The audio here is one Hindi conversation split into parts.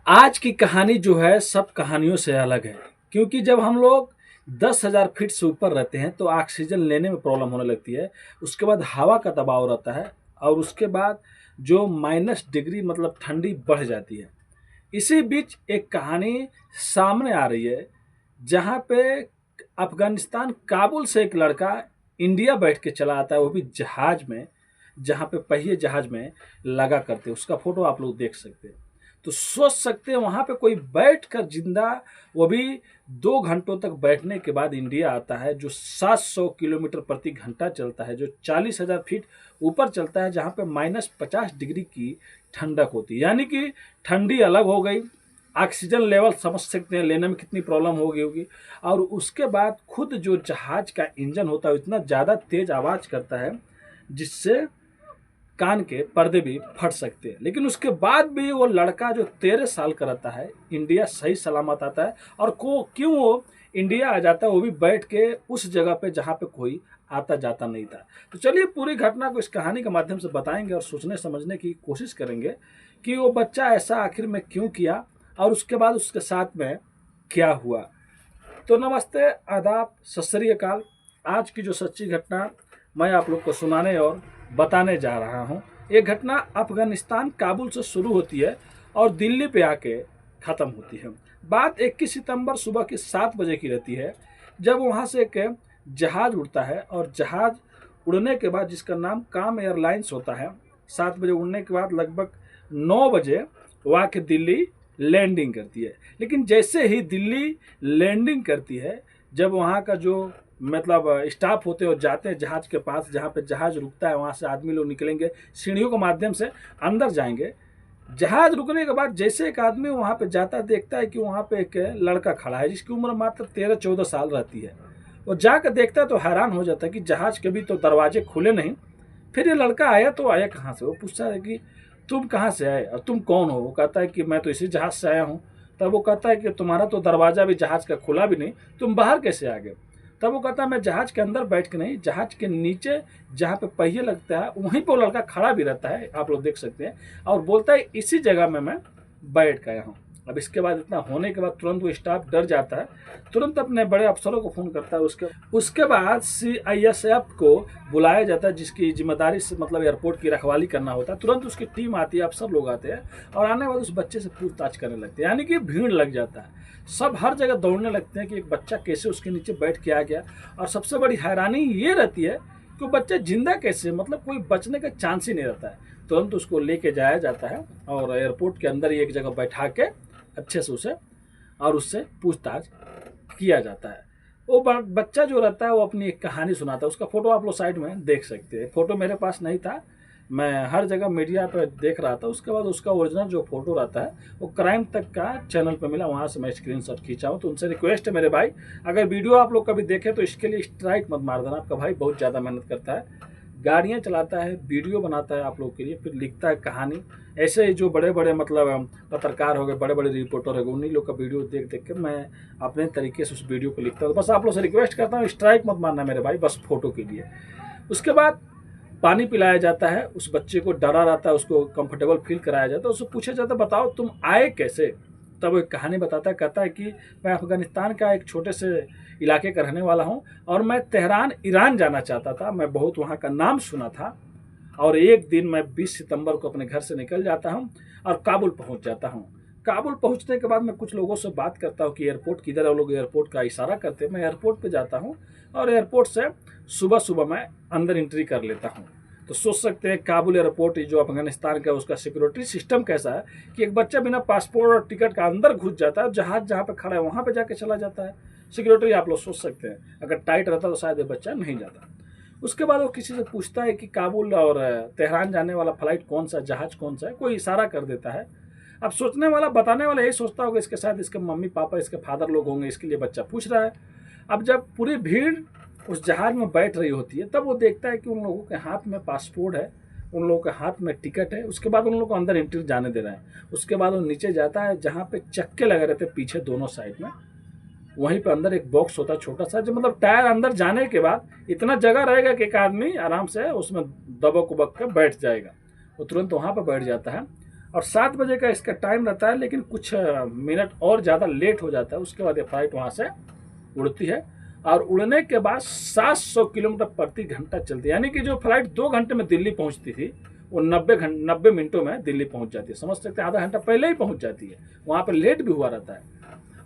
आज की कहानी जो है सब कहानियों से अलग है। क्योंकि जब हम लोग 10,000 फीट से ऊपर रहते हैं तो ऑक्सीजन लेने में प्रॉब्लम होने लगती है। उसके बाद हवा का दबाव रहता है और उसके बाद जो माइनस डिग्री मतलब ठंडी बढ़ जाती है। इसी बीच एक कहानी सामने आ रही है जहाँ पे अफगानिस्तान काबुल से एक लड़का इंडिया बैठ के चला आता है, वो भी जहाज में, जहाँ पे पहिए जहाज में लगा करते हैं। उसका फोटो आप लोग देख सकते हैं। तो सोच सकते हैं वहाँ पे कोई बैठ कर जिंदा, वो भी 2 घंटों तक बैठने के बाद इंडिया आता है, जो 700 किलोमीटर प्रति घंटा चलता है, जो 40,000 फीट ऊपर चलता है, जहाँ पे -50 डिग्री की ठंडक होती है। यानी कि ठंडी अलग हो गई, ऑक्सीजन लेवल समझ सकते हैं लेने में कितनी प्रॉब्लम हो गई होगी। और उसके बाद खुद जो जहाज का इंजन होता है इतना ज़्यादा तेज आवाज़ करता है जिससे कान के पर्दे भी फट सकते हैं। लेकिन उसके बाद भी वो लड़का जो 13 साल का रहता है इंडिया सही सलामत आता है। और को क्यों वो इंडिया आ जाता है, वो भी बैठ के उस जगह पे जहाँ पे कोई आता जाता नहीं था। तो चलिए पूरी घटना को इस कहानी के माध्यम से बताएंगे और सोचने समझने की कोशिश करेंगे कि वो बच्चा ऐसा आखिर में क्यों किया और उसके बाद उसके साथ में क्या हुआ। तो नमस्ते, आदाब, सत श्री अकाल। आज की जो सच्ची घटना मैं आप लोग को सुनाने और बताने जा रहा हूँ। ये घटना अफगानिस्तान काबुल से शुरू होती है और दिल्ली पे आके ख़त्म होती है। बात 21 सितंबर सुबह के 7 बजे की रहती है, जब वहाँ से एक जहाज़ उड़ता है। और जहाज़ उड़ने के बाद, जिसका नाम काम एयरलाइंस होता है, 7 बजे उड़ने के बाद लगभग 9 बजे वो आके दिल्ली लैंडिंग करती है। लेकिन जैसे ही दिल्ली लैंडिंग करती है, जब वहाँ का जो मतलब स्टाफ होते हैं और जाते हैं जहाज के पास, जहाँ पे जहाज रुकता है, वहाँ से आदमी लोग निकलेंगे, सीढ़ियों के माध्यम से अंदर जाएंगे। जहाज रुकने के बाद जैसे एक आदमी वहाँ पे जाता है, देखता है कि वहाँ पे एक लड़का खड़ा है जिसकी उम्र मात्र 13-14 साल रहती है। वो जाकर देखता है तो हैरान हो जाता है कि जहाज के भी तो दरवाजे खुले नहीं। फिर ये लड़का आया तो आया कहाँ से। वो पूछता है कि तुम कहाँ से आए और तुम कौन हो। वो कहता है कि मैं तो इसी जहाज से आया हूँ। तब वो कहता है कि तुम्हारा तो दरवाज़ा भी जहाज का खुला भी नहीं, तुम बाहर कैसे आ गए। तब वो कहता है मैं जहाज के अंदर बैठ के नहीं, जहाज के नीचे जहाँ पे पहिए लगता है वहीं पर वो लड़का खड़ा भी रहता है, आप लोग देख सकते हैं। और बोलता है इसी जगह में मैं बैठ गया हूँ। अब इसके बाद इतना होने के बाद तुरंत वो स्टाफ डर जाता है, तुरंत अपने बड़े अफसरों को फ़ोन करता है। उसके बाद CISF को बुलाया जाता है, जिसकी जिम्मेदारी से मतलब एयरपोर्ट की रखवाली करना होता है। तुरंत उसकी टीम आती है, अफसर लोग आते हैं और आने के बाद उस बच्चे से पूछताछ करने लगते हैं। यानी कि भीड़ लग जाता है, सब हर जगह दौड़ने लगते हैं कि एक बच्चा कैसे उसके नीचे बैठ के आ गया। और सबसे बड़ी हैरानी ये रहती है कि वो बच्चा जिंदा कैसे, मतलब कोई बचने का चांस ही नहीं रहता है। तुरंत उसको लेके जाया जाता है और एयरपोर्ट के अंदर ही एक जगह बैठा के अच्छे से उसे और उससे पूछताछ किया जाता है। वो बच्चा जो रहता है वो अपनी एक कहानी सुनाता है। उसका फोटो आप लोग साइड में देख सकते हैं। फोटो मेरे पास नहीं था, मैं हर जगह मीडिया पर देख रहा था। उसके बाद उसका ओरिजिनल जो फोटो रहता है वो क्राइम तक का चैनल पर मिला, वहाँ से मैं स्क्रीनशॉट खींचा हूँ। तो उनसे रिक्वेस्ट है मेरे भाई, अगर वीडियो आप लोग कभी देखें तो इसके लिए स्ट्राइक मत मार देना। आपका भाई बहुत ज़्यादा मेहनत करता है, गाड़ियाँ चलाता है, वीडियो बनाता है आप लोग के लिए, फिर लिखता है कहानी। ऐसे ही जो बड़े बड़े मतलब पत्रकार हो गए, बड़े बड़े रिपोर्टर हो गए, उन्हीं लोग का वीडियो देख देख के मैं अपने तरीके से उस वीडियो को लिखता हूँ। बस आप लोग से रिक्वेस्ट करता हूँ स्ट्राइक मत मारना मेरे भाई, बस फोटो के लिए। उसके बाद पानी पिलाया जाता है, उस बच्चे को डरा रहता है, उसको कंफर्टेबल फील कराया जाता है। उससे पूछा जाता है बताओ तुम आए कैसे। तब वो एक कहानी बताता है, कहता है कि मैं अफगानिस्तान का एक छोटे से इलाके का रहने वाला हूँ और मैं तेहरान ईरान जाना चाहता था। मैं बहुत वहाँ का नाम सुना था और एक दिन मैं 20 सितंबर को अपने घर से निकल जाता हूँ और काबुल पहुँच जाता हूँ। काबुल पहुँचने के बाद मैं कुछ लोगों से बात करता हूँ कि एयरपोर्ट किधर है। वो लोग एयरपोर्ट का इशारा करते हैं, मैं एयरपोर्ट पे जाता हूँ और एयरपोर्ट से सुबह सुबह मैं अंदर एंट्री कर लेता हूँ। तो सोच सकते हैं काबुल एयरपोर्ट जो अफगानिस्तान का, उसका सिक्योरिटी सिस्टम कैसा है कि एक बच्चा बिना पासपोर्ट और टिकट का अंदर घुस जाता है, जहाज जहाँ पे खड़ा है वहाँ पे जाके चला जाता है। सिक्योरिटी आप लोग सोच सकते हैं अगर टाइट रहता तो शायद ये बच्चा नहीं जाता। उसके बाद वो किसी से पूछता है कि काबुल और तेहरान जाने वाला फ्लाइट कौन सा, जहाज कौन सा है, कोई इशारा कर देता है। अब सोचने वाला, बताने वाला यही सोचता होगा इसके साथ इसके मम्मी पापा, इसके फादर लोग होंगे, इसके लिए बच्चा पूछ रहा है। अब जब पूरी भीड़ उस जहाज में बैठ रही होती है तब वो देखता है कि उन लोगों के हाथ में पासपोर्ट है, उन लोगों के हाथ में टिकट है। उसके बाद उन लोगों को अंदर एंट्री जाने दे रहे हैं। उसके बाद वो नीचे जाता है जहाँ पे चक्के लगे रहते पीछे दोनों साइड में, वहीं पे अंदर एक बॉक्स होता है छोटा सा, जो मतलब टायर अंदर जाने के बाद इतना जगह रहेगा कि एक आदमी आराम से उसमें दबक उबक कर बैठ जाएगा। वो तुरंत वहाँ पर बैठ जाता है और 7 बजे का इसका टाइम रहता है, लेकिन कुछ मिनट और ज़्यादा लेट हो जाता है। उसके बाद ये फ्लाइट वहाँ से उड़ती है और उड़ने के बाद 700 किलोमीटर प्रति घंटा चलती है। यानी कि जो फ्लाइट 2 घंटे में दिल्ली पहुँचती थी वो 90 मिनटों में दिल्ली पहुँच जाती है। समझ सकते हैं, आधा घंटा पहले ही पहुँच जाती है। वहाँ पर लेट भी हुआ रहता है।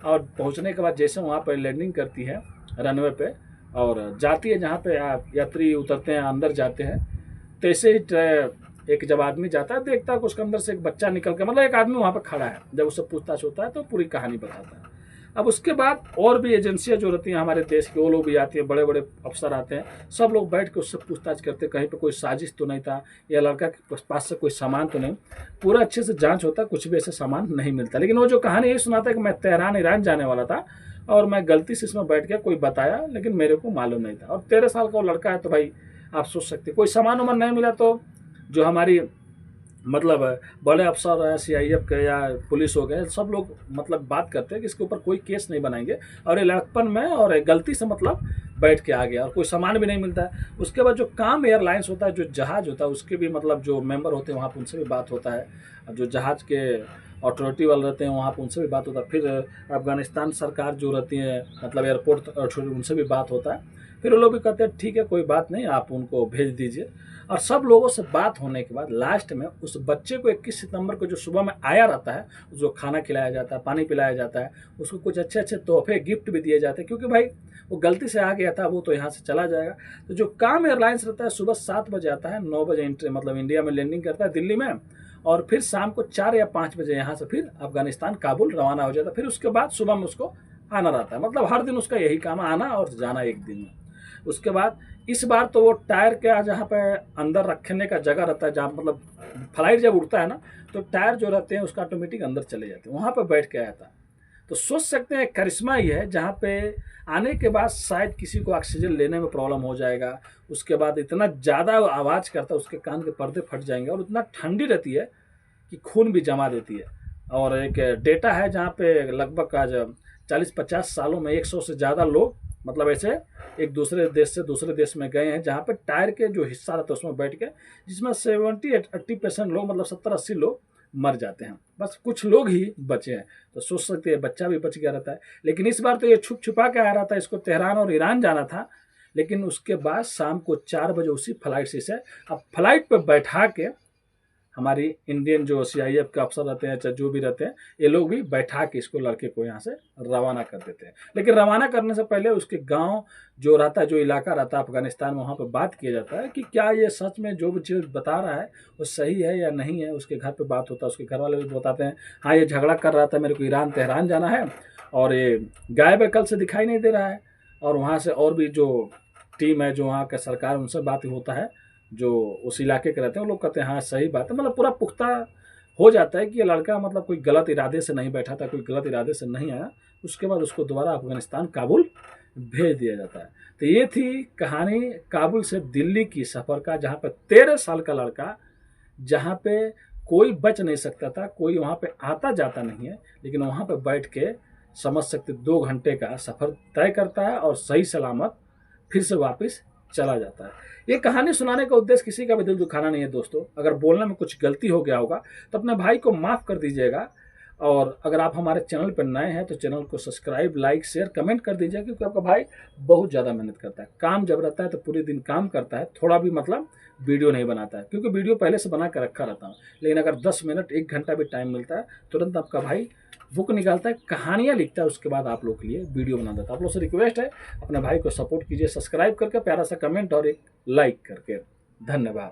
और पहुँचने के बाद जैसे वहाँ पर लैंडिंग करती है रनवे पे और जाती है जहाँ पे यात्री उतरते हैं, अंदर जाते हैं, तैसे ही एक जब आदमी जाता है देखता है कि उसके अंदर से एक बच्चा निकल के, मतलब एक आदमी वहाँ पर खड़ा है। जब उससे पूछताछ होता है तो पूरी कहानी बताता है। अब उसके बाद और भी एजेंसियां जो रहती हैं हमारे देश की, वो लोग भी आती हैं, बड़े बड़े अफसर आते हैं, सब लोग बैठ के उससे पूछताछ करते हैं कहीं पे कोई साजिश तो नहीं था, या लड़का के पास से कोई सामान तो नहीं। पूरा अच्छे से जांच होता है, कुछ भी ऐसे सामान नहीं मिलता। लेकिन वो जो कहानी यही सुनाता है कि मैं तेहरान ईरान जाने वाला था और मैं गलती से इसमें बैठ गया, कोई बताया लेकिन मेरे को मालूम नहीं था। और 13 साल का वो लड़का है, तो भाई आप सोच सकते कोई सामान वामान नहीं मिला तो जो हमारी मतलब बड़े अफसर है, सीआईएफ के या पुलिस हो गए, सब लोग मतलब बात करते हैं कि इसके ऊपर कोई केस नहीं बनाएंगे, और ये लड़कपन में और गलती से मतलब बैठ के आ गया और कोई सामान भी नहीं मिलता है। उसके बाद जो काम एयरलाइंस होता है, जो जहाज़ होता है, उसके भी मतलब जो मेंबर होते हैं वहाँ पर उनसे भी बात होता है। जो जहाज़ के अथॉरिटी वाले रहते हैं वहाँ पर उनसे भी बात होता है। फिर अफगानिस्तान सरकार जो रहती है, मतलब एयरपोर्ट अथॉरिटी, उनसे भी बात होता है। फिर वो लोग भी कहते हैं ठीक है कोई बात नहीं, आप उनको भेज दीजिए। और सब लोगों से बात होने के बाद लास्ट में उस बच्चे को 21 सितंबर को जो सुबह में आया रहता है, उसको खाना खिलाया जाता है, पानी पिलाया जाता है, उसको कुछ अच्छे अच्छे तोहफे गिफ्ट भी दिए जाते हैं, क्योंकि भाई वो गलती से आ गया था, वो तो यहाँ से चला जाएगा। तो जो काम एयरलाइंस रहता है सुबह 7 बजे आता है, 9 बजे एंट्री मतलब इंडिया में लैंडिंग करता है दिल्ली में, और फिर शाम को 4 या 5 बजे यहाँ से फिर अफगानिस्तान काबुल रवाना हो जाता है। फिर उसके बाद सुबह में उसको आना रहता है, मतलब हर दिन उसका यही काम है, आना और जाना एक दिन में। उसके बाद इस बार तो वो टायर के जहाँ पे अंदर रखने का जगह रहता है, जहाँ मतलब फ्लाइट जब उड़ता है ना तो टायर जो रहते हैं उसका ऑटोमेटिक अंदर चले जाते हैं, वहाँ पे बैठ के आया था। तो सोच सकते हैं करिश्मा ही है, जहाँ पे आने के बाद शायद किसी को ऑक्सीजन लेने में प्रॉब्लम हो जाएगा। उसके बाद इतना ज़्यादा आवाज़ करता है, उसके कान के पर्दे फट जाएंगे, और इतना ठंडी रहती है कि खून भी जमा देती है। और एक डेटा है जहाँ पे लगभग आज 40-50 सालों में 100 से ज़्यादा लोग मतलब ऐसे एक दूसरे देश से दूसरे देश में गए हैं, जहाँ पे टायर के जो हिस्सा रहता है उसमें बैठ के, जिसमें 70-80% लोग मतलब 70-80 लोग मर जाते हैं, बस कुछ लोग ही बचे हैं। तो सोच सकते हैं बच्चा भी बच गया रहता है। लेकिन इस बार तो ये छुप छुपा के आ रहा था, इसको तेहरान और ईरान जाना था। लेकिन उसके बाद शाम को 4 बजे उसी फ्लाइट से अब फ्लाइट पर बैठा के हमारी इंडियन जो सीआईएफ के अफसर रहते हैं, चाहे जो भी रहते हैं, ये लोग भी बैठा के इसको लड़के को यहाँ से रवाना कर देते हैं। लेकिन रवाना करने से पहले उसके गांव जो रहता है, जो इलाका रहता है अफगानिस्तान में, वहाँ पर बात किया जाता है कि क्या ये सच में जो भी चीज़ बता रहा है वो सही है या नहीं है। उसके घर पर बात होता है, उसके घर वाले भी बताते हैं हाँ ये झगड़ा कर रहा था, मेरे को ईरान तेहरान जाना है और ये गायब है, कल से दिखाई नहीं दे रहा है। और वहाँ से और भी जो टीम है, जो वहाँ का सरकार, उनसे बात होता है, जो उस इलाके के रहते हैं, वो लोग कहते हैं हाँ सही बात है। मतलब पूरा पुख्ता हो जाता है कि ये लड़का मतलब कोई गलत इरादे से नहीं बैठा था, कोई गलत इरादे से नहीं आया। उसके बाद उसको दोबारा अफगानिस्तान काबुल भेज दिया जाता है। तो ये थी कहानी काबुल से दिल्ली की सफ़र का, जहाँ पे 13 साल का लड़का, जहाँ पे कोई बच नहीं सकता था, कोई वहाँ पे आता जाता नहीं है, लेकिन वहाँ पे बैठ के समझ सकते 2 घंटे का सफ़र तय करता है और सही सलामत फिर से वापस चला जाता है। ये कहानी सुनाने का उद्देश्य किसी का भी दिल दुखाना नहीं है दोस्तों। अगर बोलने में कुछ गलती हो गया होगा तो अपने भाई को माफ़ कर दीजिएगा। और अगर आप हमारे चैनल पर नए हैं तो चैनल को सब्सक्राइब, लाइक, शेयर, कमेंट कर दीजिए, क्योंकि आपका भाई बहुत ज़्यादा मेहनत करता है। काम जब रहता है तो पूरे दिन काम करता है, थोड़ा भी मतलब वीडियो नहीं बनाता है, क्योंकि वीडियो पहले से बना कर रखा रहता हूँ। लेकिन अगर 10 मिनट 1 घंटा भी टाइम मिलता है, तुरंत आपका भाई बुक निकालता है, कहानियाँ लिखता है, उसके बाद आप लोग के लिए वीडियो बना देता है। आप लोग से रिक्वेस्ट है अपने भाई को सपोर्ट कीजिए, सब्सक्राइब करके, प्यारा सा कमेंट और एक लाइक करके। धन्यवाद।